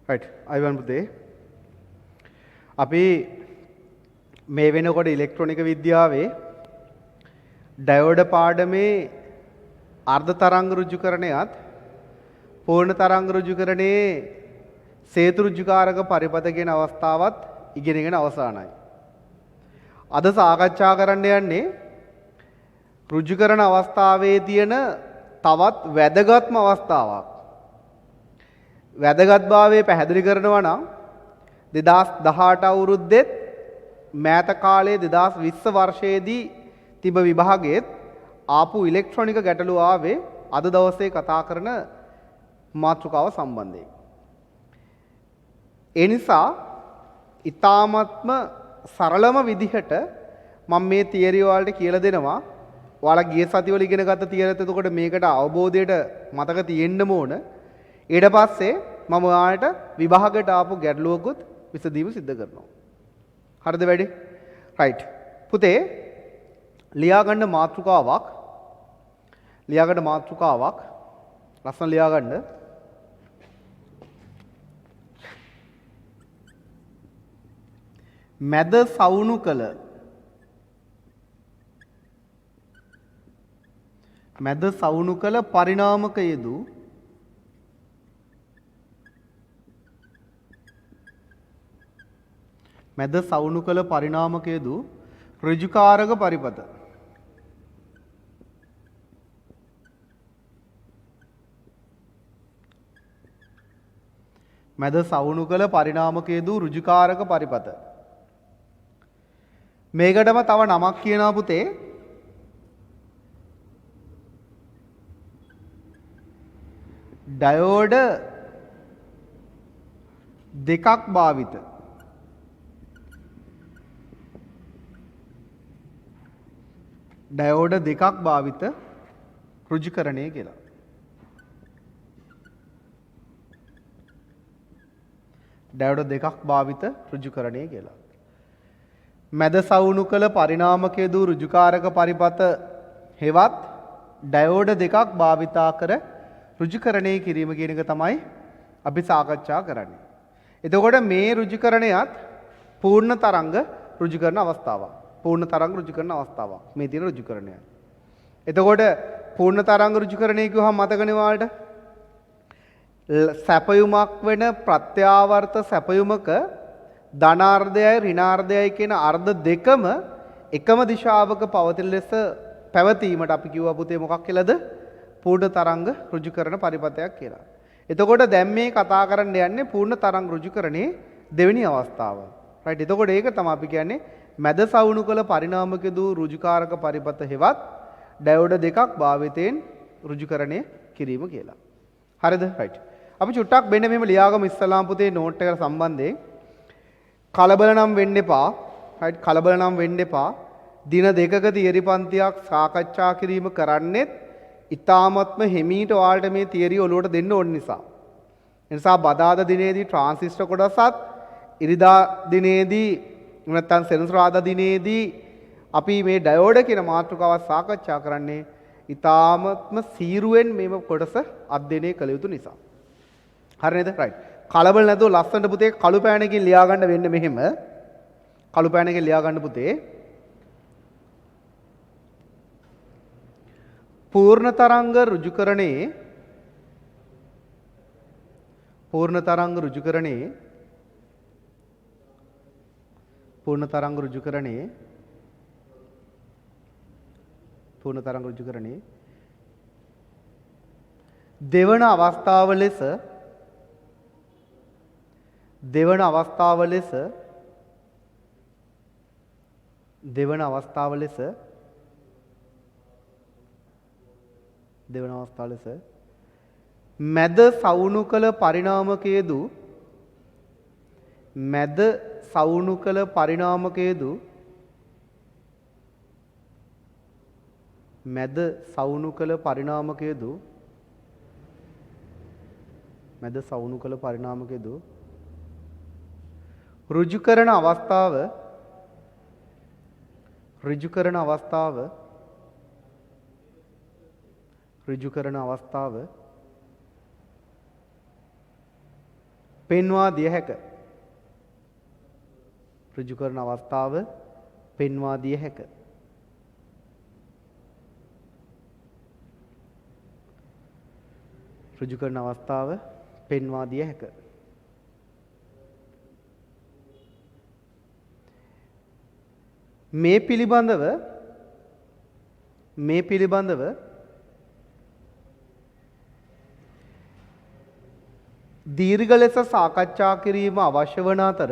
right Ivan පුතේ අපි මේ වෙනකොට ඉලෙක්ට්‍රොනික විද්‍යාවේ ඩයෝඩ පාඩමේ අර්ධ තරංග ඍජුකරණයත් පූර්ණ තරංග ඍජුකරණයේ සේතු ඍජුකාරක පරිපථ කියන අවස්ථාවත් ඉගෙනගෙන අවසానයි. අද සාකච්ඡා කරන්න යන්නේ ඍජුකරණ අවස්ථාවේ තියෙන තවත් වැදගත්ම අවස්ථාවක්. වැදගත්භාවය පැහැදිලි කරනවා නම් 2018 අවුරුද්දෙත් මෑත කාලයේ 2020 වර්ෂයේදී තිබ විභාගයේත් ආපු ඉලෙක්ට්‍රොනික ගැටලු ආවේ අද දවසේ කතා කරන මාතෘකාව සම්බන්ධයෙන්. ඒ නිසා ඊ타ත්ම සරලම විදිහට මම මේ තියරි වලට කියලා දෙනවා. ඔයාලා ගිය සතිවල ඉගෙන ගත්ත තියරිත් එතකොට මේකට අවබෝධයට මතක තියෙන්න ඕන. ඊට පස්සේ මම ඔයාලට විභාගයට ආපු ගැටලුවකුත් විසඳීම සිද්ධ කරනවා. හරිද වැඩි? රයිට්. පුතේ ලියා ගන්න මාතෘකාවක් ලස්සන ලියා ගන්න. මැද සවුණු කළ පරිණාමක යෙදූ ඍජුකාරක පරිපථ. මැද සවුණු කළ පරිණාමක යෙදූ ඍජුකාරක පරිපථ. මේකටම තව නමක් කියනවා පුතේ. ඩයෝඩ දෙකක් භාවිත. ඩයෝඩ දෙකක් භාවිත ඍජුකරණය කියලා. ඩයෝඩ දෙකක් භාවිත ඍජුකරණය කියලා. මැද සවුණු කළ පරිණාමක යෙදූ ඍජුකාරක පරිපථ හෙවත් ඩයෝඩ දෙකක් භාවිතා කර ඍජුකරණය කිරීම කියන එක තමයි අපි සාකච්ඡා කරන්නේ. එතකොට මේ ඍජුකරණයත් පූර්ණ තරංග ඍජුකරණ අවස්ථාවක්. පූර්ණ තරංග ඍජුකරණ අවස්ථාවක්. මේ තියෙන ඍජුකරණය. එතකොට පූර්ණ තරංග ඍජුකරණය කියවහම මතකනේ ඔයාලට සැපයුමක් වෙන ප්‍රත්‍යාවර්ත සැපයුමක ධනාර්ධයයි ඍණාර්ධයයි කියන අර්ධ දෙකම එකම දිශාවක පවතින ලෙස පැවතීමට අපි කිව්වා පුතේ මොකක් කියලාද? පූර්ණ තරංග ඍජුකරණ පරිපථයක් කියලා. එතකොට දැන් මේ කතා කරන්න යන්නේ පූර්ණ තරංග ඍජුකරණේ දෙවෙනි අවස්ථාව. රයිට්. එතකොට ඒක තමයි අපි කියන්නේ මැද සවුණු කළ පරිණාමක දූ ඍජුකාරක පරිපථ හෙවත් ඩයෝඩ දෙකක් භාවිතයෙන් ඍජුකරණය කිරීම කියලා. හරිද? රයිට්. අපි චුට්ටක් මෙන්න මෙහෙම ලියාගමු ඉස්සලාම් පුතේ නෝට් එකට සම්බන්ධයෙන්. කලබල නම් වෙන්න එපා. රයිට්. කලබල නම් වෙන්න එපා. දින දෙකක තියරි පන්තියක් සාකච්ඡා කිරීම කරන්නේත් ඉතාමත්ම හිමීට ඔයාලට මේ තියරි ඔලුවට දෙන්න ඕන නිසා. ඒ නිසා බදාදා දිනේදී ට්‍රාන්සිස්ටර් කොටසත් ඉරිදා දිනේදී නැත්නම් සෙනසුරාදා දිනේදී අපි මේ ඩයෝඩ කියන මාතෘකාව සාකච්ඡා කරන්නේ ඉතාමත්ම සීරුවෙන් මේව කොටස අධ්‍යයනය කළ යුතු නිසා. හරි නේද? රයිට්. කලබල නැතුව ලස්සනට පුතේ කළු පෑනකින් ලියා ගන්න වෙන්නේ මෙහෙම. කළු පෑනකින් ලියා ගන්න පුතේ. පූර්ණ තරංග ඍජුකරණේ දෙවන අවස්ථාව ලෙස මැද සවුණු කළ පරිණාමක යෙදූ ඍජුකරණ අවස්ථාව පෙන්වා දිය හැක. ඍජු කරන අවස්ථාව පෙන්වා දිය හැක. ඍජු කරන අවස්ථාව පෙන්වා දිය හැක. මේ පිළිබඳව දීර්ඝ ලෙස සාකච්ඡා කිරීම අවශ්‍ය වන අතර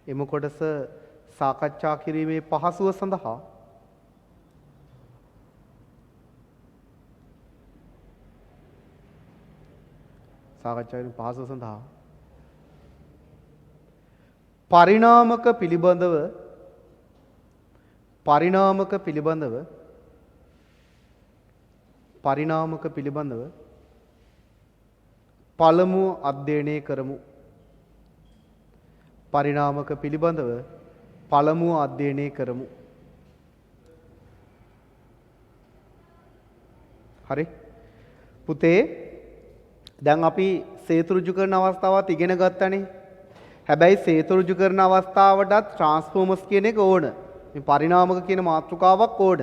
එම කොටස සාකච්ඡා කිරීමේ පහසුව සඳහා පරිණාමක පිළිබඳව පළමුව අධ්‍යයනය කරමු. හරි පුතේ, දැන් අපි සේතු ඍජු කරන අවස්ථාවත් ඉගෙන ගත්තනේ. හැබැයි සේතු ඍජු කරන අවස්ථාවටත් ට්‍රාන්ස්ෆෝමර්ස් කියන එක ඕන. මේ පරිණාමක කියන මාතෘකාවක් ඕන.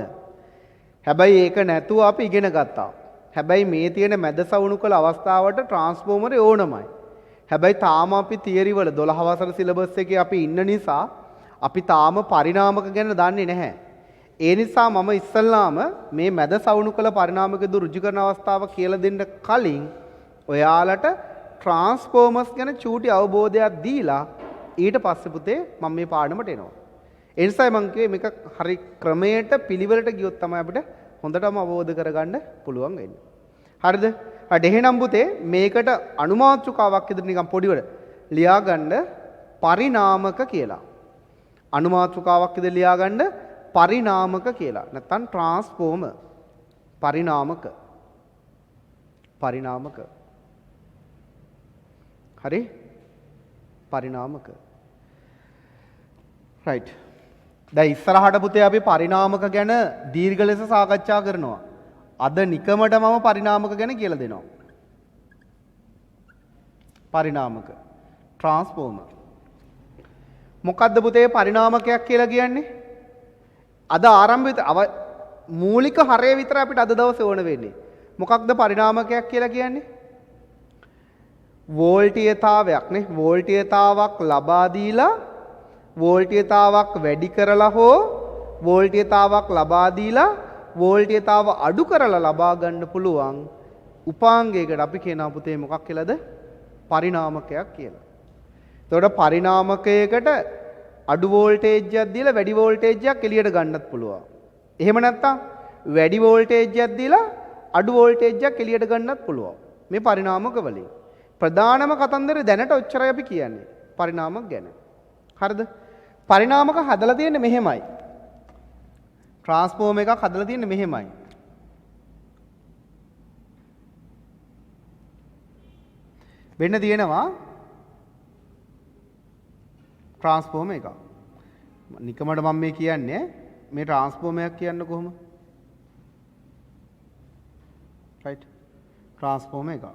හැබැයි ඒක නැතුව අපි ඉගෙන ගත්තා. හැබැයි මේ තියෙන මැද සවුණු කළ අවස්ථාවට ට්‍රාන්ස්ෆෝමරේ ඕනමයි. හැබැයි තාම අපි තියරි වල 12 වසර සිලබස් එකේ අපි ඉන්න නිසා අපි තාම පරිණාමක ගැන දන්නේ නැහැ. ඒ නිසා මම ඉස්සල්ලාම මේ මැද සවුණු කළ පරිණාමක ඍජු කරන අවස්ථාව කියලා දෙන්න කලින් ඔයාලට ට්‍රාන්ස්ෆෝමර්ස් ගැන චූටි අවබෝධයක් දීලා ඊට පස්සේ පුතේ මම මේ පාඩමට එනවා. ඒ නිසා මම කිව්වේ මේක හරි ක්‍රමයට පිළිවෙලට ගියොත් තමයි අපිට හොඳටම අවබෝධ කරගන්න පුළුවන් වෙන්නේ. හරිද? එහෙනම් පුතේ මේකට අනුමාත්‍රිකාවක් විදිහට නිකන් පොඩිවට ලියාගන්න පරිණාමක කියලා. අනුමාත්‍රිකාවක් විදිහට ලියාගන්න පරිණාමක කියලා. නැත්නම් ට්‍රාන්ස්ෆෝමර් පරිණාමක. හරි? පරිණාමක. right. දැන් ඉස්සරහට පුතේ අපි පරිණාමක ගැන දීර්ඝ ලෙස සාකච්ඡා කරනවා. අද නිකමට මම පරිණාමක ගැන කියලා දෙනවා. පරිණාමක ට්‍රාන්ස්ෆෝමර්. මොකද්ද පුතේ පරිණාමකයක් කියලා කියන්නේ? අද ආරම්භිත මූලික හරය විතර අපිට අද දවසේ ඕන වෙන්නේ. මොකක්ද පරිණාමකයක් කියලා කියන්නේ? වෝල්ටීයතාවයක් නේ. වෝල්ටීයතාවක් ලබා දීලා වෝල්ටීයතාවක් වැඩි කරලා හෝ වෝල්ටීයතාවක් ලබා දීලා වෝල්ටීයතාව අඩු කරලා ලබා ගන්න පුළුවන් උපාංගයකට අපි කියනවා පුතේ මොකක් කියලාද? පරිණාමකයක් කියලා. එතකොට පරිණාමකයකට අඩු වෝල්ටේජ් එකක් දීලා වැඩි වෝල්ටේජ් එකක් එළියට ගන්නත් පුළුවන්. එහෙම නැත්නම් වැඩි වෝල්ටේජ් එකක් දීලා අඩු වෝල්ටේජ් එකක් එළියට ගන්නත් පුළුවන්. මේ පරිණාමක වලින් ප්‍රධානම කතන්දරේ දැනට ඔච්චරයි අපි කියන්නේ පරිණාමක ගැන. හරිද? පරිණාමක හදලා තියෙන්නේ මෙහෙමයි. ට්‍රාන්ස්ෆෝමර් එකක් හදලා තියෙන්නේ මෙහෙමයි. වෙන්න තියෙනවා ට්‍රාන්ස්ෆෝමර් එකක්. නිකමඩ මම මේ කියන්නේ මේ ට්‍රාන්ස්ෆෝමර් එකක් කියන්න කොහොම? right. ට්‍රාන්ස්ෆෝමර් එකක්.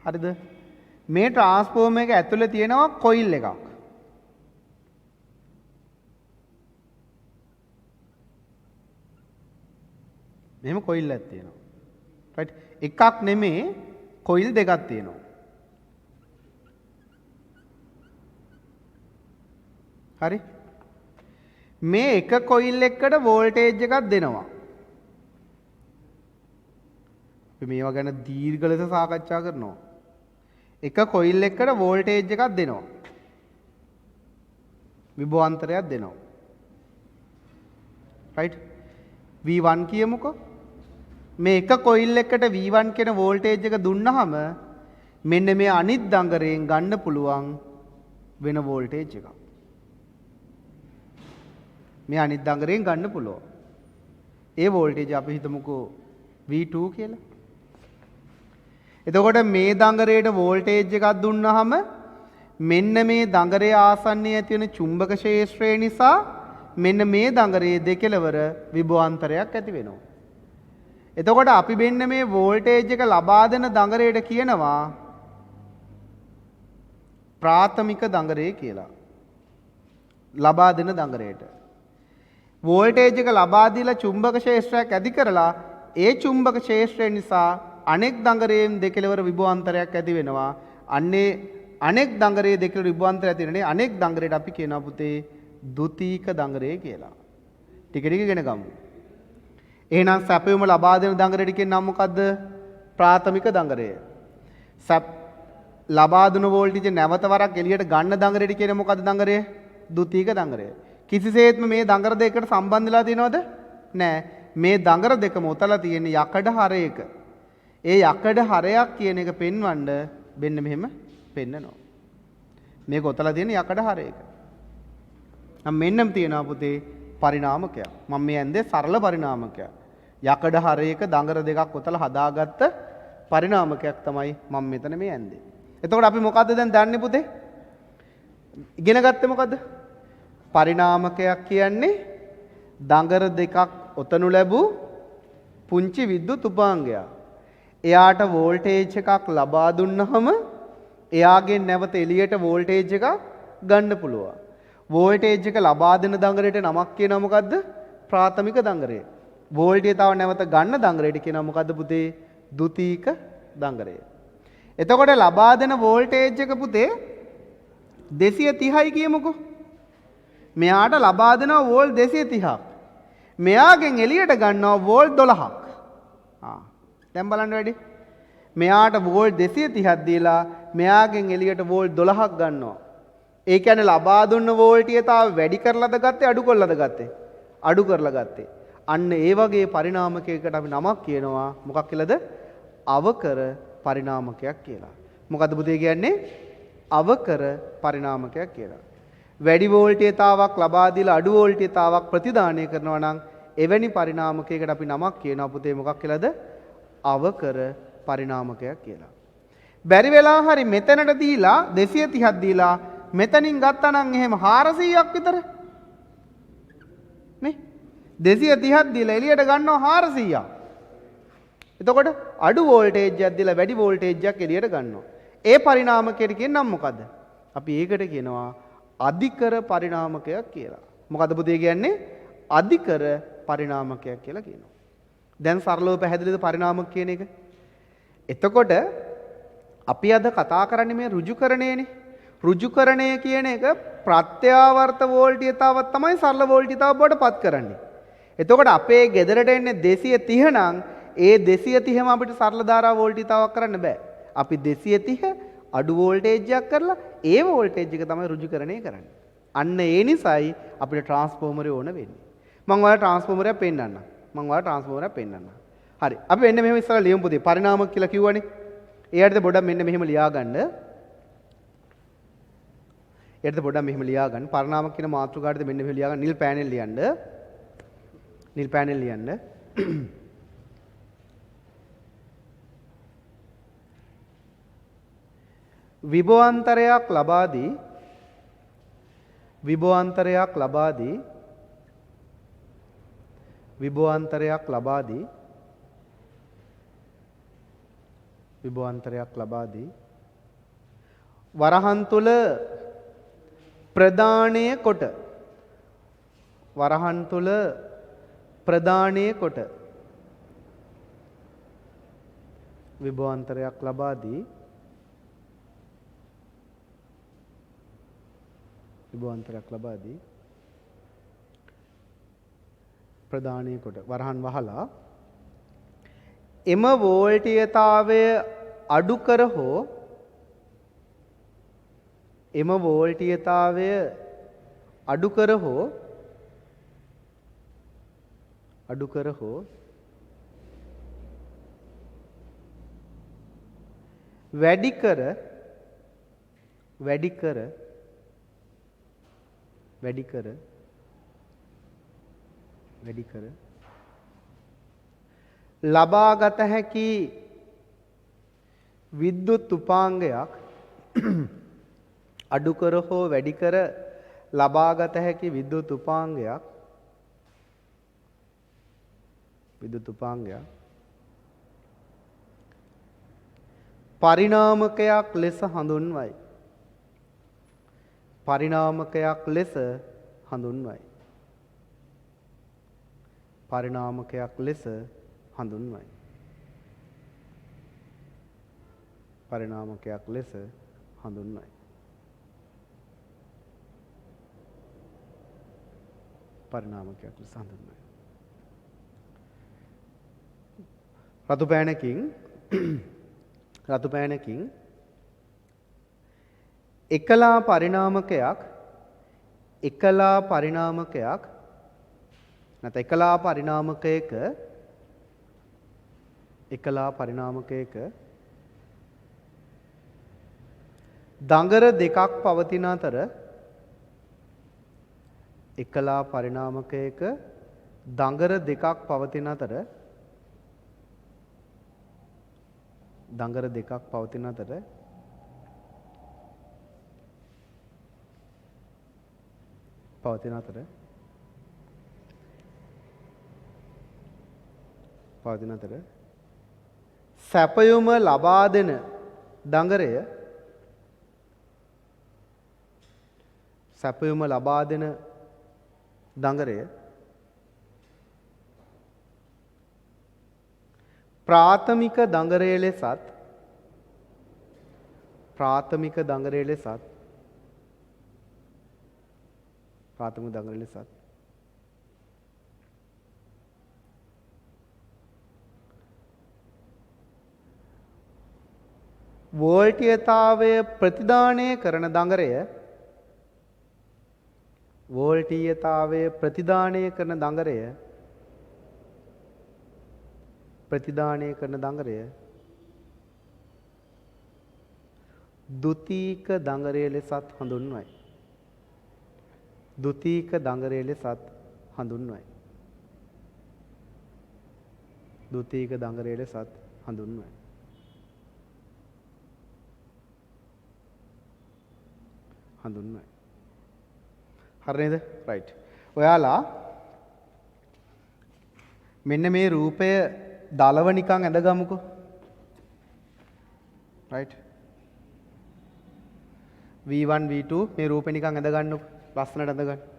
හරිද? මේ ට්‍රාන්ස්ෆෝමර් එක ඇතුලේ තියෙනවා කොයිල් එකක්. මෙහෙම කොයිල් එකක් තියෙනවා. right. එකක් නෙමේ කොයිල් දෙකක් තියෙනවා. හරි? මේ එක කොයිල් එකකට වෝල්ටේජ් එකක් දෙනවා. අපි මේවා ගැන දීර්ඝ ලෙස සාකච්ඡා කරනවා. එක කොයිල් එකකට වෝල්ටේජ් එකක් දෙනවා. විභවාන්තරයක් දෙනවා. right? V1 කියමුකෝ. මේ එක කොයිල් එකකට V1 කියන වෝල්ටේජ් එක දුන්නාම මෙන්න මේ අනිත් දඟරයෙන් ගන්න පුළුවන් වෙන වෝල්ටේජ් එකක්. මේ අනිත් දඟරයෙන් ගන්න පුළුවන්. ඒ වෝල්ටේජ් අපි හිතමුකෝ V2 කියලා. එතකොට මේ දඟරයට වෝල්ටේජ් එකක් දුන්නාම මෙන්න මේ දඟරයේ ආසන්නයේ ඇති වෙන චුම්බක ක්ෂේත්‍රය නිසා මෙන්න මේ දඟරයේ දෙකලවර විභවාන්තරයක් ඇති වෙනවා. එතකොට අපි මෙන්න මේ වෝල්ටේජ් එක ලබා දෙන දඟරයට කියනවා ප්‍රාථමික දඟරය කියලා. ලබා දෙන දඟරයට. වෝල්ටේජ් එක ලබා දීලා චුම්බක ක්ෂේත්‍රයක් ඇති කරලා ඒ චුම්බක ක්ෂේත්‍රය නිසා අනෙක් දඟරයෙන් දෙකලවර විභවාන්තරයක් ඇති වෙනවා. අන්නේ අනෙක් දඟරයේ දෙකලවර විභවාන්තරය ඇති වෙනනේ අනෙක් දඟරයට අපි කියනවා පුතේ ද්විතීක දඟරය කියලා. ටික ටික ඉගෙන ගමු. එහෙනම් සැපයුම ලබා දෙන දඟරයට කියන නම මොකද්ද? ප්‍රාථමික දඟරය. ලබා දුන වෝල්ටේජ් නැවත වරක් එළියට ගන්න දඟරයට කියන මොකද්ද දඟරය? ද්විතීක දඟරය. කිසිසේත්ම මේ දඟර දෙකට සම්බන්ධ වෙලා තියෙනවද? නෑ. මේ දඟර දෙකම ඔතලා තියෙන යකඩ හරයක. ඒ යකඩ හරයක් කියන එක පෙන්වන්න මෙන්න මෙහෙම පෙන්නනවා. මේක ඔතලා තියෙන යකඩ හරයක. මෙන්නම් තියෙනවා පුතේ පරිණාමකයක්. මම මේ ඇන්දේ සරල පරිණාමකයක්. යකඩ හරයක දඟර දෙකක් ඔතලා හදාගත්ත පරිණාමකයක් තමයි මම මෙතන මේ ඇන්දේ. එතකොට අපි මොකද්ද දැන් දන්නේ පුතේ? ඉගෙන ගත්තේ මොකද්ද? පරිණාමකයක් කියන්නේ දඟර දෙකක් ඔතනු ලැබූ පුංචි විද්‍යුත් උපාංගයක්. එයාට වෝල්ටේජ් එකක් ලබා දුන්නහම එයාගෙන් නැවත එළියට වෝල්ටේජ් එකක් ගන්න පුළුවන්. වෝල්ටේජ් එක ලබා දෙන දඟරයට නමක් කියනවා මොකද්ද? ප්‍රාථමික දඟරය. වෝල්ටේජ් තව නැවත ගන්න දඟරයට කියනවා මොකද්ද පුතේ? ද්විතීක දඟරය. එතකොට ලබා දෙන වෝල්ටේජ් එක පුතේ 230යි කියමුකෝ. මෙයාට ලබා දෙනවා වෝල්ට් 230ක්. මෙයාගෙන් එළියට ගන්නවා වෝල්ට් 12ක්. දැන් බලන්න වැඩි. මෙයාට වෝල්ට් 230ක් දීලා මෙයාගෙන් එළියට වෝල්ට් 12ක් ගන්නවා. ඒ කියන්නේ ලබා දුන්න වෝල්ටීයතාව වැඩි කරලාද ගත්තේ අඩු කරලාද ගත්තේ? අඩු කරලා ගත්තේ. අන්න ඒ වගේ පරිණාමකයකට අපි නමක් කියනවා මොකක් කියලාද? අවකර පරිණාමකයක් කියලා. මොකද්ද පුතේ කියන්නේ? අවකර පරිණාමකයක් කියලා. වැඩි වෝල්ටීයතාවක් ලබා දීලා අඩු වෝල්ටීයතාවක් ප්‍රතිදානය කරනවා නම් එවැනි පරිණාමකයකට අපි නමක් කියනවා පුතේ මොකක් කියලාද? අවකර පරිණාමකයක් කියලා. බැරි වෙලා හරි මෙතනට දීලා 230ක් දීලා මෙතනින් ගත්තා නම් එහෙම 400ක් විතර. නේ? 230ක් දීලා එළියට ගන්නවා 400ක්. එතකොට අඩු වෝල්ටේජ් එකක් දීලා වැඩි වෝල්ටේජ් එකක් එළියට ගන්නවා. ඒ පරිණාමකයට කියන නම මොකද්ද? අපි ඒකට කියනවා අධිකර පරිණාමකයක් කියලා. මොකද්ද පුතේ කියන්නේ? අධිකර පරිණාමකයක් කියලා කියනවා. දැන් සරලව පැහැදිලිද පරිණාමක කියන එක? එතකොට අපි අද කතා කරන්නේ මේ ඍජුකරණයනේ. ඍජුකරණය කියන එක ප්‍රත්‍යාවර්ත වෝල්ටීයතාවක් තමයි සරල වෝල්ටීයතාව බවට පත් කරන්නේ. එතකොට අපේ ගෙදරට එන්නේ 230 නම් ඒ 230ම අපිට සරල ධාරා වෝල්ටීයතාවක් කරන්න බෑ. අපි 230 අඩු වෝල්ටේජ් එකක් කරලා ඒ වෝල්ටේජ් එක තමයි ඍජුකරණය කරන්නේ. අන්න ඒ නිසායි අපිට ට්‍රාන්ස්ෆෝමරය ඕන වෙන්නේ. මම ඔයාලට ට්‍රාන්ස්ෆෝමරයක් පෙන්නන්නම්. හරි. අපි මෙන්න මෙහෙම ඉස්සරහ ලියමු පුතේ. පරිණාමක කියලා කිව්වනේ. ඒ යටතේ පොඩ්ඩක් මෙන්න මෙහෙම ලියාගන්න. යටතේ පොඩ්ඩක් මෙහෙම ලියාගන්න. පරිණාමක කියන මාතෘකාවට මෙන්න මෙහෙම ලියාගන්න. නිල් පෑනෙල් ලියන්න. නිල් පෑනෙල් ලියන්න. විභවාන්තරයක් ලබා දී විභවාන්තරයක් ලබා දී වරහන් තුල ප්‍රදානය කොට විභවාන්තරයක් ලබා දී ප්‍රදානය කොට වරහන් වහලා එම වෝල්ටීයතාවය අඩු කර හෝ අඩු කර හෝ වැඩි කර ලබාගත හැකි විද්‍යුත් උපාංගයක් අඩු කර හෝ වැඩි කර ලබාගත හැකි විද්‍යුත් උපාංගයක් පරිණාමකයක් ලෙස හඳුන්වයි. පරිණාමකයක් ලෙස හඳුන්වයි. පරිණාමකයක් ලෙස හඳුන්වයි. පරිණාමකයක් ලෙස හඳුන්වයි. පරිණාමකයක් ලෙස හඳුන්වයි. රතු පෑනකින් එකලා පරිණාමකයක් නැත්නම් එකලා පරිණාමකයක දඟර දෙකක් පවතින අතර එකලා පරිණාමකයක දඟර දෙකක් පවතින අතර සැපයුම ලබා දෙන දඟරය ප්‍රාථමික දඟරය ලෙසත් වෝල්ටීයතාවය ප්‍රතිදානය කරන දඟරය ද්විතීක දඟරය ලෙසත් හඳුන්වයි. හරි නේද? රයිට්. ඔයාලා මෙන්න මේ රූපය දලව නිකන් ඇඳගමුකෝ. රයිට්. V1 V2 මේ රූපේ නිකන් ඇඳගන්නකො. ලස්සනට ඇඳගන්න.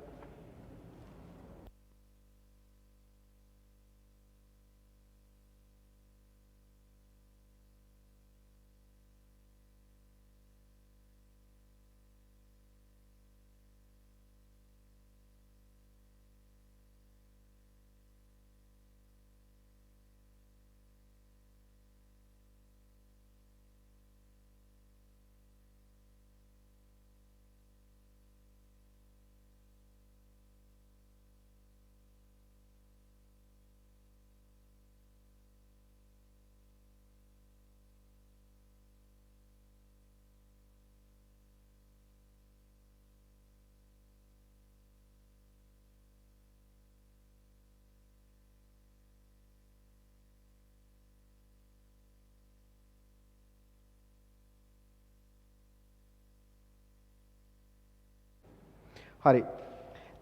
හරි.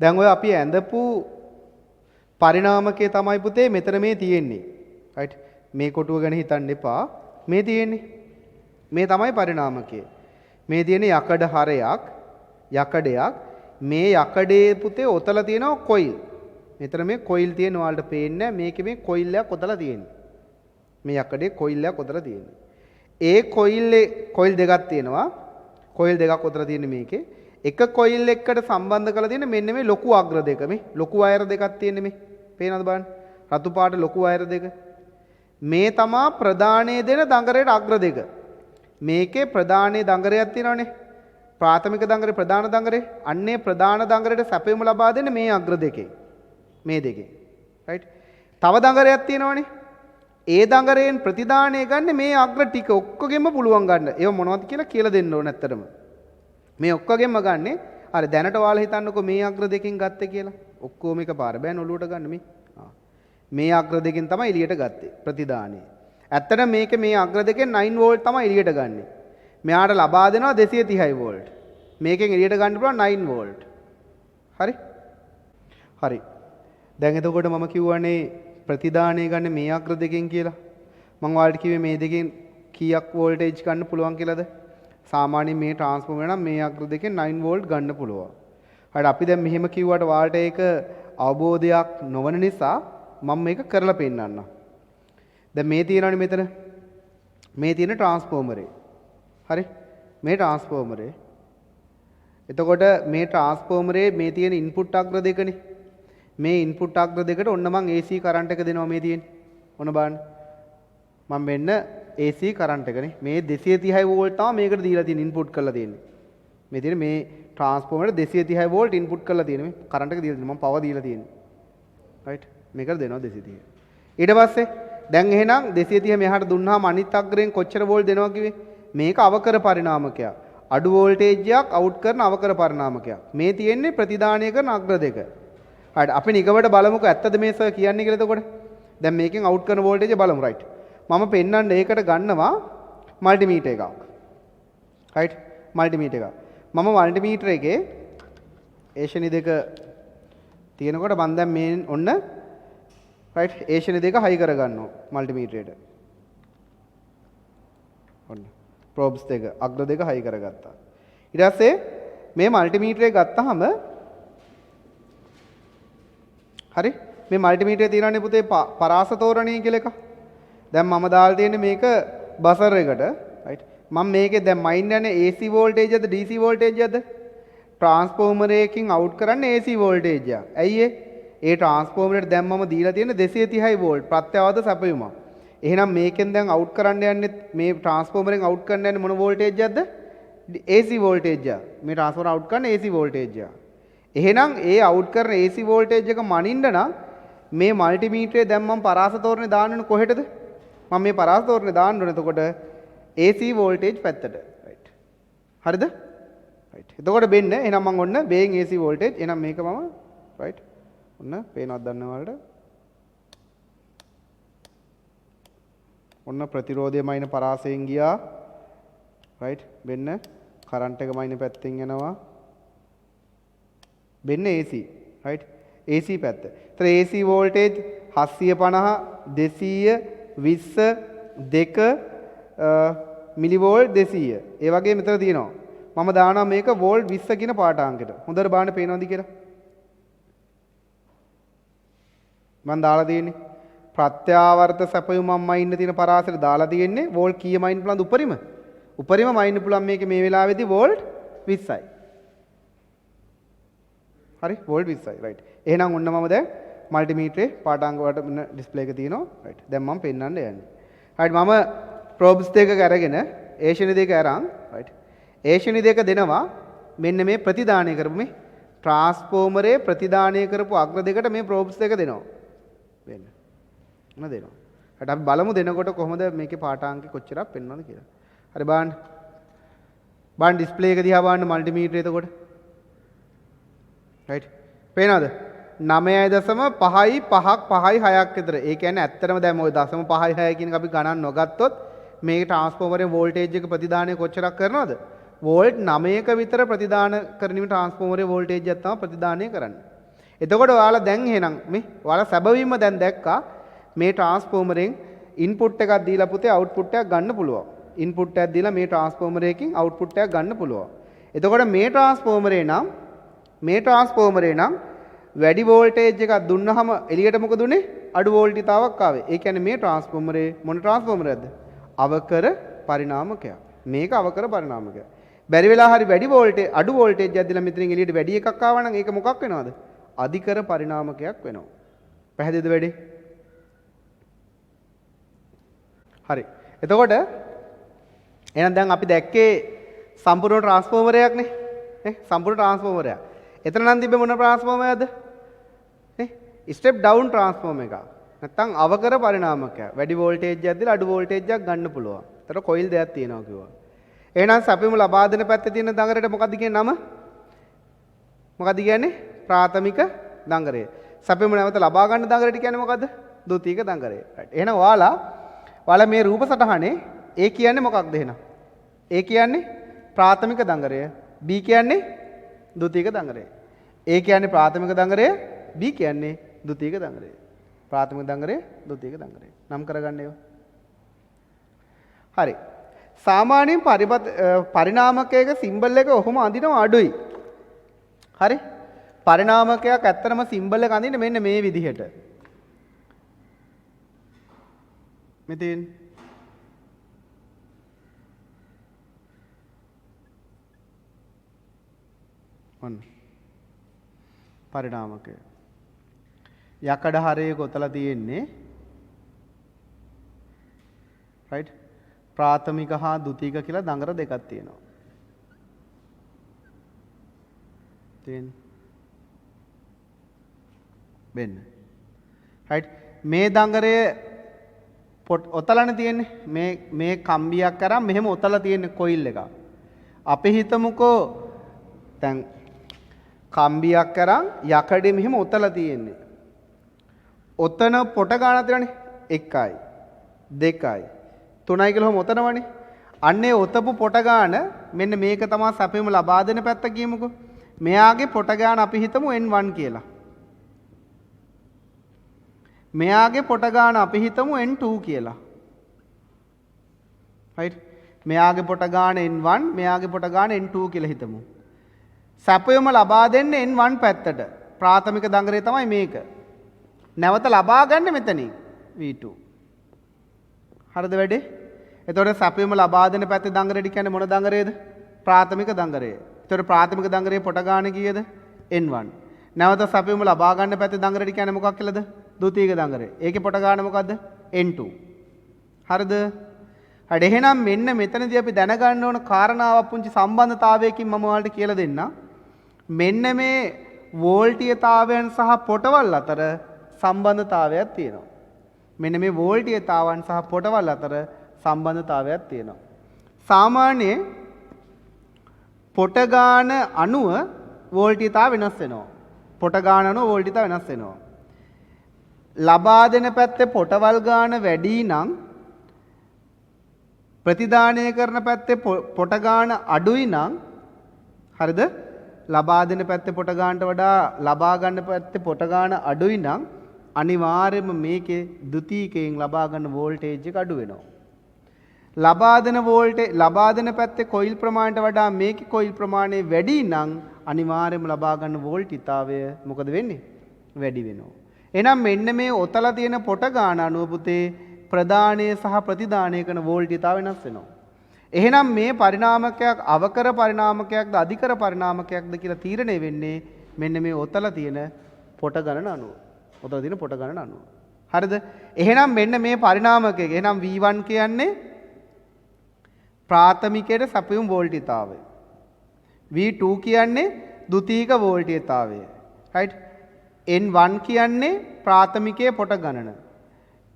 දැන් ඔය අපි ඇඳපු පරිණාමකයේ තමයි පුතේ මෙතන මේ තියෙන්නේ. රයිට්. මේ කොටුව ගැන හිතන්න එපා. මේ තියෙන්නේ. මේ තමයි පරිණාමකය. මේ තියෙන්නේ යකඩ හරයක්, යකඩයක්. මේ යකඩේ පුතේ ඔතල තියෙනවා කොයිල්. මෙතන මේ කොයිල් තියෙන ඔයාලට පේන්නේ නැහැ. මේකේ මේ කොයිල් එකක් ඔතලා තියෙන්නේ. මේ යකඩේ කොයිල් එකක් ඔතලා තියෙන්නේ. ඒ කොයිල් දෙකක් තියෙනවා. කොයිල් දෙකක් ඔතලා තියෙන්නේ මේකේ. එක කොයිල් එකට සම්බන්ධ කරලා තියෙන මෙන්න මේ ලොකු අග්‍ර දෙක මේ ලොකු වයර් දෙකක් තියෙන්නේ මේ පේනවද බලන්න රතු පාට ලොකු වයර් දෙක මේ තමා ප්‍රධානයේ දෙන දඟරේට අග්‍ර දෙක මේකේ ප්‍රධානයේ දඟරයක් තියෙනවනේ ප්‍රාථමික දඟරේ ප්‍රධාන දඟරේ අන්නේ ප්‍රධාන දඟරේට සැපයුම ලබා දෙන්නේ මේ අග්‍ර දෙකේ මේ දෙකේ රයිට් තව දඟරයක් තියෙනවනේ. ඒ දඟරයෙන් ප්‍රතිදානය ගන්න මේ අග්‍ර ටික ඔක්කොගෙම පුළුවන් ගන්න. ඒව මොනවද කියලා දෙන්න ඕන ඇත්තටම. මේ ඔක්කොගෙම ගන්නෙ අර දැනට ඔයාලා හිතන්නකෝ මේ අග්‍ර දෙකෙන් ගත්තේ කියලා. ඔක්කොම එකපාර බෑ නොලුවට ගන්න මේ. මේ අග්‍ර දෙකෙන් තමයි එළියට ගත්තේ ප්‍රතිදානය. ඇත්තට මේක මේ අග්‍ර දෙකෙන් 9 වෝල්ට් තමයි එළියට ගන්නෙ. මෙයාට ලබා දෙනවා 230 වෝල්ට්. මේකෙන් එළියට ගන්න පුළුවන් 9 වෝල්ට්. හරි? හරි. දැන් එතකොට මම කියවනේ ප්‍රතිදානය ගන්න මේ අග්‍ර දෙකෙන් කියලා. මම ඔයාලට කිව්වේ මේ දෙකෙන් කීයක් වෝල්ටේජ් ගන්න පුළුවන් කියලාද? සාමාන්‍යයෙන් මේ ට්‍රාන්ස්ෆෝමර් නම් මේ අග්‍ර දෙකෙන් 9 වෝල්ට් ගන්න පුළුවන්. හරියට අපි දැන් මෙහෙම කිව්වට ඔයාලට ඒක අවබෝධයක් නොවන නිසා මම මේක කරලා පෙන්නන්නම්. දැන් මේ තියෙනවනේ මෙතන. මේ තියෙන ට්‍රාන්ස්ෆෝමරේ. හරි? මේ ට්‍රාන්ස්ෆෝමරේ. එතකොට මේ ට්‍රාන්ස්ෆෝමරේ මේ තියෙන ඉන්පුට් අග්‍ර දෙකනේ. මේ ඉන්පුට් අග්‍ර දෙකට ඔන්න මං AC කරන්ට් එක දෙනවා මේ තියෙන්නේ. ඔන්න බලන්න. මම මෙන්න AC කරන්ට් එකනේ. මේ 230 වෝල්ට් තමයි මේකට දීලා තියෙන ඉන්පුට් කරලා තියෙන්නේ. මේ තියෙන මේ ට්‍රාන්ස්ෆෝමරේට 230 වෝල්ට් ඉන්පුට් කරලා තියෙන්නේ. මේ කරන්ට් එක දීලා තියෙන්නේ. මම පවර් දීලා තියෙන්නේ. රයිට්. මේකට දෙනවා 230. ඊට පස්සේ දැන් එහෙනම් 230 මෙහාට දුන්නාම අනිත් අග්‍රයෙන් කොච්චර වෝල්ට් දෙනවා කිව්වේ? මේක අවකර පරිණාමකයක්. අඩු වෝල්ටේජ්යක් අවුට් කරන අවකර පරිණාමකයක්. මේ තියෙන්නේ ප්‍රතිදානය කරන අග්‍ර දෙක. හරියට අපි නිගමට බලමුකෝ ඇත්තද මේ සර් කියන්නේ කියලා එතකොට. දැන් මේකෙන් අවුට් කරන වෝල්ටේජ් බලමු රයිට්. මම පෙන්නන්න ඒකට ගන්නවා මල්ටිමීටර් එකක්. රයිට් මල්ටිමීටර් එකක්. මම මල්ටිමීටර් එකේ ඒෂණි දෙක තියෙනකොට මම දැන් මේ ඔන්න රයිට් ඒෂණි දෙක හයි කරගන්නවා මල්ටිමීටරේට. ඔන්න ප්‍රොබ්ස් දෙක අග්‍ර දෙක හයි කරගත්තා. ඊට පස්සේ මේ මල්ටිමීටරේ ගත්තාම හරි මේ මල්ටිමීටරේ තියෙනවානේ පුතේ පරාස තෝරණය කියලා එක. දැන් මම දාලා තියෙන්නේ මේක බසර් එකට රයිට්. මම මේකේ දැන් මයින් යන්නේ AC වෝල්ටේජ් එකද DC වෝල්ටේජ් එකද? ට්‍රාන්ස්ෆෝමර් එකකින් අවුට් කරන්නේ AC වෝල්ටේජ් එක. ඇයි ඒ ට්‍රාන්ස්ෆෝමරේට දැන් මම දීලා තියෙන්නේ 230 වෝල්ට් ප්‍රත්‍යවද සැපයුම. එහෙනම් මේකෙන් දැන් අවුට් කරන්න යන්නේ මේ ට්‍රාන්ස්ෆෝමරෙන් අවුට් කරන්න යන්නේ මොන වෝල්ටේජ් එකක්ද? AC වෝල්ටේජ් එක. මේ ට්‍රාන්ස්ෆෝමර් අවුට් කරන්නේ AC වෝල්ටේජ් එක. එහෙනම් ඒ අවුට් කරන AC වෝල්ටේජ් එක මනින්න නම් මේ මල්ටිමීටරේ දැන් මම පරාස තෝරණේ දාන්න ඕනේ කොහෙටද? මම මේ පරාස තෝරණේ දාන්න ඕනේ එතකොට AC වෝල්ටේජ් පැත්තට. රයිට්. හරිද? රයිට්. එතකොට බෙන්න එහෙනම් මම ඔන්න බේන් AC වෝල්ටේජ් එහෙනම් මේක මම රයිට්. ඔන්න පේනවද දන්නව වලට? ඔන්න ප්‍රතිරෝධය මයින පරාසයෙන් ගියා. රයිට්. බෙන්න කරන්ට් එක මයින පැත්තෙන් යනවා. බෙන්න AC රයිට් AC පැත්ත. ඒතර AC වෝල්ටේජ් 750 220 මිලි වෝල්ට් 200. ඒ වගේ මෙතන තියෙනවා. මම දානවා මේක වෝල්ට් 20 කියන පාඨාංකයට. හොඳට බලන්න පේනවද කියලා? මම දාලා තියෙන්නේ ප්‍රත්‍යාවර්ත සැපයුමක් මයින්න තියෙන පරාසයට දාලා තියෙන්නේ වෝල්ට් කීය මයින්න පුළුවන්ද උපරිම? උපරිම මයින්න පුළුවන් මේකේ මේ වෙලාවේදී වෝල්ට් 20යි. හරි වෝල්ට් 20යි රයිට්. එහෙනම් ඔන්න මම දැන් මල්ටිමීටරේ පාඨාංග වලට මෙන්න ඩිස්ප්ලේ එක තියෙනවා රයිට්. දැන් මම පෙන්නන්න යන්නේ. රයිට් මම ප්‍රොබ්ස් දෙක අරගෙන ඒෂණි දෙක අරන් රයිට්. ඒෂණි දෙක දෙනවා මෙන්න මේ ප්‍රතිදානය කරපු මේ ට්‍රාන්ස්ෆෝමරේ ප්‍රතිදානය කරපු අග්‍ර දෙකට මේ ප්‍රොබ්ස් දෙක දෙනවා. වෙන්න. මොන දෙනවා. හරිට අපි බලමු දෙනකොට කොහොමද මේකේ පාඨාංක කොච්චරක් පෙන්වනවද කියලා. හරි බලන්න. බලන්න ඩිස්ප්ලේ එක දිහා බලන්න මල්ටිමීටරේ එතකොට. රයිට්. පේනවද? 9.5යි 5ක් 5යි 6ක් විතර. ඒ කියන්නේ ඇත්තටම දැන් ওই 0.5යි 6යි කියන එක අපි ගණන් නොගත්තොත් මේ ට්‍රාන්ස්ෆෝමරේ වෝල්ටේජ් එක ප්‍රතිදානය කොච්චරක් කරනවද? වෝල්ට් 9ක විතර ප්‍රතිදාන කරන ට්‍රාන්ස්ෆෝමරේ වෝල්ටේජ් එක තමයි ප්‍රතිදානය කරන්නේ. එතකොට ඔයාලා දැන් එහෙනම් මේ ඔයාලා සැබවින්ම දැන් දැක්කා මේ ට්‍රාන්ස්ෆෝමරෙන් ඉන්පුට් එකක් දීලා පුතේ අවුට්පුට් එකක් ගන්න පුළුවන්. ඉන්පුට් එකක් දීලා මේ ට්‍රාන්ස්ෆෝමරයකින් අවුට්පුට් එකක් ගන්න පුළුවන්. එතකොට මේ ට්‍රාන්ස්ෆෝමරේ නම් වැඩි වෝල්ටේජ් එකක් දුන්නාම එළියට මොකද උනේ? අඩු වෝල්ටීතාවක් ආවේ. ඒ කියන්නේ මේ ට්‍රාන්ස්ෆෝමරේ මොන ට්‍රාන්ස්ෆෝමරයක්ද? අවකර පරිණාමකයක්. මේක අවකර පරිණාමකයක්. බැරි වෙලා හරි වැඩි වෝල්ටේජ් අඩු වෝල්ටේජ් එකක් දීලා මෙතනින් එළියට වැඩි එකක් ආවා නම් ඒක මොකක් වෙනවද? අධිකර පරිණාමකයක් වෙනවා. පැහැදිලිද වැඩි? හරි. එතකොට එහෙනම් දැන් අපි දැක්කේ සම්පූර්ණ ට්‍රාන්ස්ෆෝමරයක් නේ. සම්පූර්ණ ට්‍රාන්ස්ෆෝමරයක්. එතන නම් තිබ්බේ මොන ට්‍රාන්ස්ෆෝමරයක්ද? ස්ටෙප් ඩවුන් ට්‍රාන්ස්ෆෝමර් එකක්. නැත්නම් අවකර පරිණාමකයක්. වැඩි වෝල්ටේජ් එකක් දීලා අඩු වෝල්ටේජ් එකක් ගන්න පුළුවන්. ඒතර කොයිල් දෙකක් තියෙනවා කිව්වා. එහෙනම් සැපයුම ලබා දෙන පැත්තේ තියෙන දඟරේට මොකද්ද කියන්නේ නම? මොකද්ද කියන්නේ? ප්‍රාථමික දඟරය. සැපයුම නැවත ලබා ගන්න දඟරේට කියන්නේ මොකද්ද? ද්විතීයික දඟරය. right. එහෙනම් ඔයාලා මේ රූප සටහනේ A කියන්නේ මොකක්ද එහෙනම්? A කියන්නේ ප්‍රාථමික දඟරය. B කියන්නේ ද්විතීයික දඟරය. A කියන්නේ ප්‍රාථමික දඟරය, B කියන්නේ ද්විතීයික දඟරය. ප්‍රාථමික දඟරය, ද්විතීයික දඟරය. නම් කරගන්න ඒවා. හරි. සාමාන්‍යයෙන් පරිණාමකයක සිම්බල් එක ඔහොම අඳිනවා අඩුයි. හරි? පරිණාමකයක් ඇත්තටම සිම්බල් එක අඳින්නේ මෙන්න මේ විදිහට. මෙතෙන් ඔන්න පරිණාමකය. යකඩ හරයේ ගොතලා තියෙන්නේ right ප්‍රාථමික හා ද්විතීයික කියලා දඟර දෙකක් තියෙනවා. තේන් වෙන්න. right මේ දඟරයේ ඔතලනේ තියෙන්නේ මේ කම්බියක් අරන් මෙහෙම ඔතලා තියෙන්නේ කොයිල් එක. අපි හිතමුකෝ දැන් කම්බියක් අරන් යකඩේ මෙහෙම ඔතලා තියෙන්නේ. ඔතන පොට ගානක් තියෙනනේ 1යි 2යි 3යි කියලා ඔහොම ඔතනවනේ. අන්නේ ඔතපු පොට ගාන මෙන්න මේක තමයි සැපෙම ලබා දෙන පැත්ත කියමුකෝ. මෙයාගේ පොට ගාන අපි හිතමු n1 කියලා. මෙයාගේ පොට ගාන අපි හිතමු n2 කියලා. right මෙයාගේ පොට ගාන n1 මෙයාගේ පොට ගාන n2 කියලා හිතමු. සැපයම ලබා දෙන්නේ n1 පැත්තට. ප්‍රාථමික දඟරේ තමයි මේක. නැවත ලබා ගන්න මෙතනින් v2. හරිද වැඩේ? එතකොට සැපයම ලබා දෙන පැත්තේ දඟරේට කියන්නේ මොන දඟරේද? ප්‍රාථමික දඟරය. එතකොට ප්‍රාථමික දඟරේ පොට ගාන කීයද? n1. නැවත සැපයම ලබා ගන්න පැත්තේ දඟරේට කියන්නේ මොකක් කියලාද? ද්විතීයික දඟරය. ඒකේ පොට ගාන මොකද්ද? n2. හරිද? හරි එහෙනම් මෙන්න මෙතනදී අපි දැනගන්න ඕන කාරණාවක් පුංචි සම්බන්ධතාවයකින් මම ඔයාලට කියලා දෙන්නම්. මෙන්න මේ වෝල්ටීයතාවයන් සහ පොටවල් අතර සම්බන්ධතාවයක් තියෙනවා. මෙන්න මේ වෝල්ටීයතාවන් සහ පොටවල් අතර සම්බන්ධතාවයක් තියෙනවා. සාමාන්‍යයෙන් පොට ගාන අණුව වෝල්ටීයතාව වෙනස් වෙනවා. පොට ගාන අණුව වෝල්ටීයතාව වෙනස් වෙනවා. ලබා දෙන පැත්තේ පොටවල් ගාන වැඩි නම් ප්‍රතිදානය කරන පැත්තේ පොට ගාන අඩුයි නම් හරිද? ලබා දෙන පැත්තේ පොට ගානට වඩා ලබා ගන්න පැත්තේ පොට ගාන අඩුයි නම් අනිවාර්යයෙන්ම මේකේ ද්විතීයිකයෙන් ලබා ගන්න වෝල්ටේජ් එක අඩු වෙනවා. ලබා දෙන පැත්තේ කොයිල් ප්‍රමාණයට වඩා මේකේ කොයිල් ප්‍රමාණය වැඩි නම් අනිවාර්යයෙන්ම ලබා ගන්න වෝල්ටීතාවය මොකද වෙන්නේ? වැඩි වෙනවා. එහෙනම් මෙන්න මේ ඔතලා තියෙන පොට ගාන අනුව පුතේ ප්‍රදානය සහ ප්‍රතිදානය කරන වෝල්ටීතාව වෙනස් වෙනවා. එහෙනම් මේ පරිණාමකයක් අවකර පරිණාමකයක්ද අධිකර පරිණාමකයක්ද කියලා තීරණය වෙන්නේ මෙන්න මේ ඔතලා තියෙන පොට ගණන අනුව. ඔතලා තියෙන පොට ගණන අනුව. හරිද? එහෙනම් මෙන්න මේ පරිණාමකයක එහෙනම් V1 කියන්නේ ප්‍රාථමිකයේ සැපයුම් වෝල්ටීතාවය. V2 කියන්නේ ද්විතීයික වෝල්ටීයතාවය. right? N1 කියන්නේ ප්‍රාථමිකයේ පොට ගණන.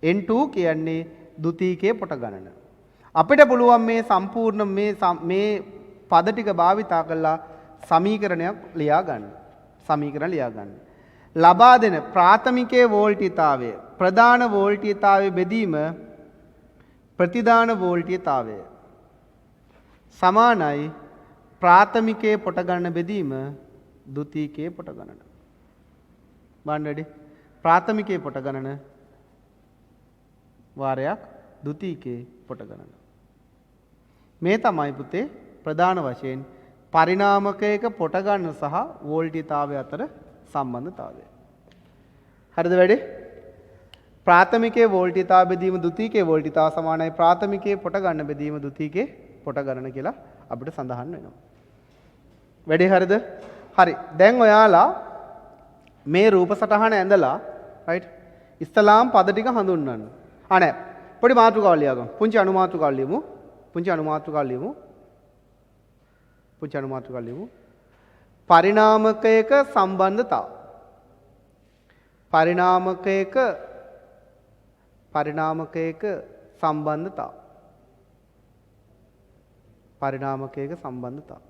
N2 කියන්නේ ද්විතීයිකයේ පොට ගණන. අපිට පුළුවන් මේ සම්පූර්ණ මේ පද ටික භාවිතා කරලා සමීකරණයක් ලියා ගන්න. සමීකරණ ලියා ගන්න. ලබා දෙන ප්‍රාථමිකයේ වෝල්ටීයතාවය ප්‍රධාන වෝල්ටීයතාවයේ බෙදීම ප්‍රතිදාන වෝල්ටීයතාවය සමානයි ප්‍රාථමිකයේ පොට ගණන බෙදීම ද්විතීයිකයේ පොට ගණන. බලන්න වැඩි. ප්‍රාථමිකයේ පොට ගණන වාරයක් ද්විතීයිකයේ පොට ගණන. මේ තමයි පුතේ ප්‍රධාන වශයෙන් පරිණාමකයක පොට ගණන සහ වෝල්ටීයතාවය අතර සම්බන්ධතාවය. හරිද වැඩි? ප්‍රාථමිකයේ වෝල්ටීයතාව බෙදීම ද්විතීයිකයේ වෝල්ටීයතාව සමානයි ප්‍රාථමිකයේ පොට ගණන බෙදීම ද්විතීයිකයේ පොට ගණන කියලා අපිට සඳහන් වෙනවා. වැඩි හරිද? හරි. දැන් ඔයාලා මේ රූප සටහන ඇඳලා right ඉස්ලාම් පද ටික හඳුන්වන්න. නෑ. පොඩි මාතෘකාවක් ලියාගමු. පුංචි අනුමාතෘකාවක් ලියමු. පරිණාමකයක සම්බන්ධතාව. පරිණාමකයක පරිණාමකයක සම්බන්ධතා. පරිණාමකයක සම්බන්ධතා.